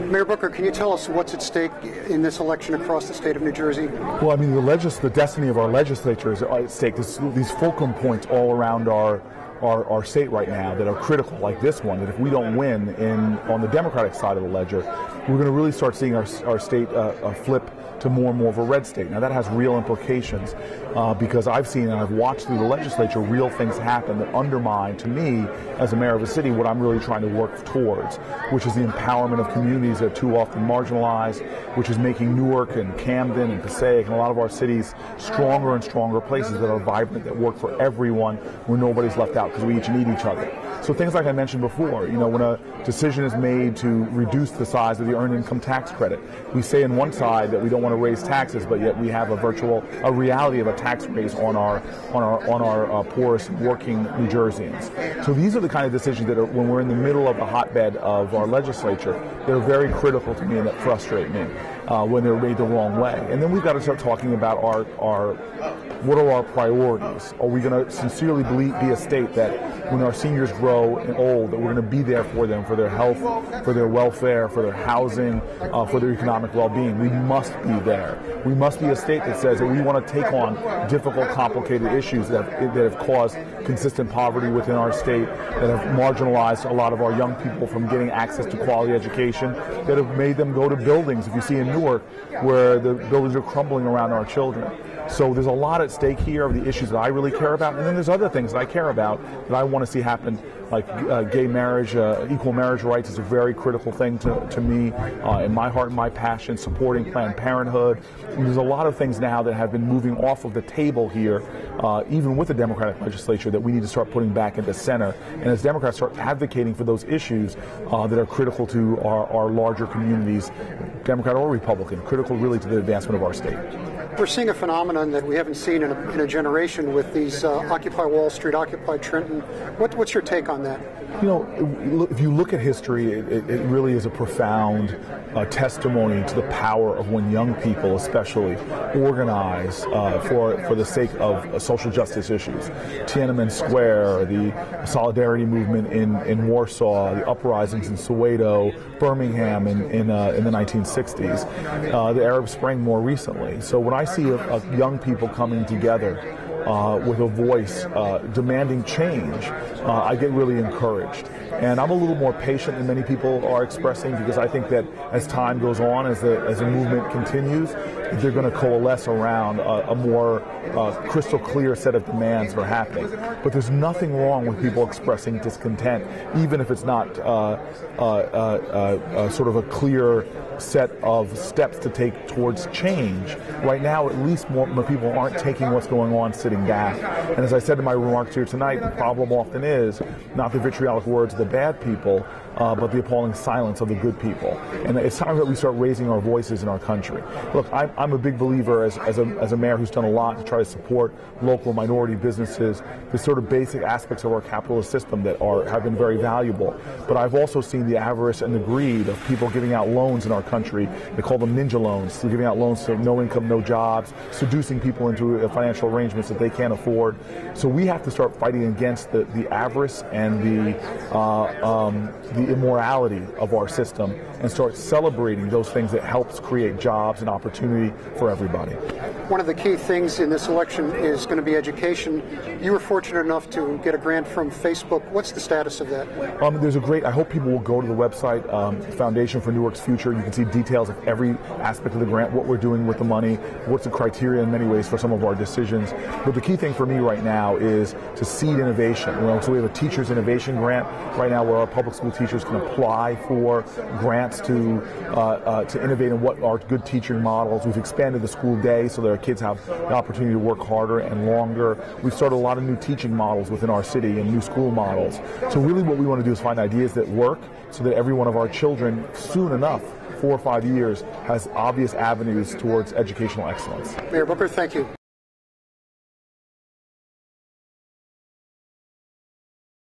Mayor Booker, can you tell us what's at stake in this election across the state of New Jersey? Well, I mean, the destiny of our legislature is at stake. These fulcrum points all around our state right now that are critical, like this one, that if we don't win on the Democratic side of the ledger, we're going to really start seeing our state flip to more and more of a red state. Now that has real implications because I've seen and I've watched through the legislature real things happen that undermine, to me, as a mayor of a city, what I'm really trying to work towards, which is the empowerment of communities that are too often marginalized, which is making Newark and Camden and Passaic and a lot of our cities stronger and stronger places that are vibrant, that work for everyone, where nobody's left out because we each need each other. So things like I mentioned before, when a decision is made to reduce the size of the earned income tax credit, we say on one side that we don't want to raise taxes, but yet we have a reality of a tax raise on our poorest working New Jerseyans. So these are the kind of decisions that are, when we're in the middle of the hotbed of our legislature, they're very critical to me and that frustrate me when they're made the wrong way. And then we've got to start talking about what are our priorities? Are we going to sincerely be a state that when our seniors grow and old, that we're going to be there for them, for their health, for their welfare, for their housing, for their economic well-being? We must be there. We must be a state that says that we want to take on difficult, complicated issues that have caused consistent poverty within our state, that have marginalized a lot of our young people from getting access to quality education, that have made them go to buildings, if you see in Newark, where the buildings are crumbling around our children. So there's a lot at stake here of the issues that I really care about, and then there's other things that I care about that I want to see happen, like gay marriage, equal marriage rights is a very critical thing to me, in my heart and my passion, supporting Planned Parenthood. And there's a lot of things now that have been moving off of the table here, even with the Democratic legislature, that we need to start putting back into center. And as Democrats start advocating for those issues that are critical to our larger communities, Democrat or Republican, critical really to the advancement of our state. We're seeing a phenomenon that we haven't seen in a generation with these Occupy Wall Street, Occupy Trenton. What's your take on that? If you look at history, it really is a profound testimony to the power of when young people, especially, organize for the sake of social justice issues. Tiananmen Square, the Solidarity Movement in Warsaw, the uprisings in Soweto, Birmingham in the 1960s, the Arab Spring more recently. So when I see young people coming together with a voice demanding change, I get really encouraged. And I'm a little more patient than many people are expressing, because I think that as time goes on, as the movement continues, they're going to coalesce around a more crystal clear set of demands that are happening. But there's nothing wrong with people expressing discontent, even if it's not sort of a clear set of steps to take towards change. Right now, at least more people aren't taking what's going on sitting back. And as I said in my remarks here tonight, the problem often is not the vitriolic words of the bad people, but the appalling silence of the good people. And it's time that we start raising our voices in our country. Look, I'm a big believer as a mayor who's done a lot to try to support local minority businesses, the sort of basic aspects of our capitalist system that have been very valuable. But I've also seen the avarice and the greed of people giving out loans in our country. They call them ninja loans. So giving out loans to no income, no jobs, seducing people into financial arrangements that they can't afford. So we have to start fighting against the avarice and the immorality of our system, and start celebrating those things that helps create jobs and opportunity for everybody. One of the key things in this election is going to be education. You were fortunate enough to get a grant from Facebook. What's the status of that? I hope people will go to the website, Foundation for Newark's Future. You can see details of every aspect of the grant, what we're doing with the money, what's the criteria in many ways for some of our decisions. But the key thing for me right now is to seed innovation. So we have a Teachers Innovation Grant right now where our public school teachers can apply for grants to innovate in what are good teaching models. We've expanded the school day so that our kids have the opportunity to work harder and longer. We've started a lot of new teaching models within our city and new school models. So really what we want to do is find ideas that work so that every one of our children, soon enough, 4 or 5 years, has obvious avenues towards educational excellence. Mayor Booker, thank you.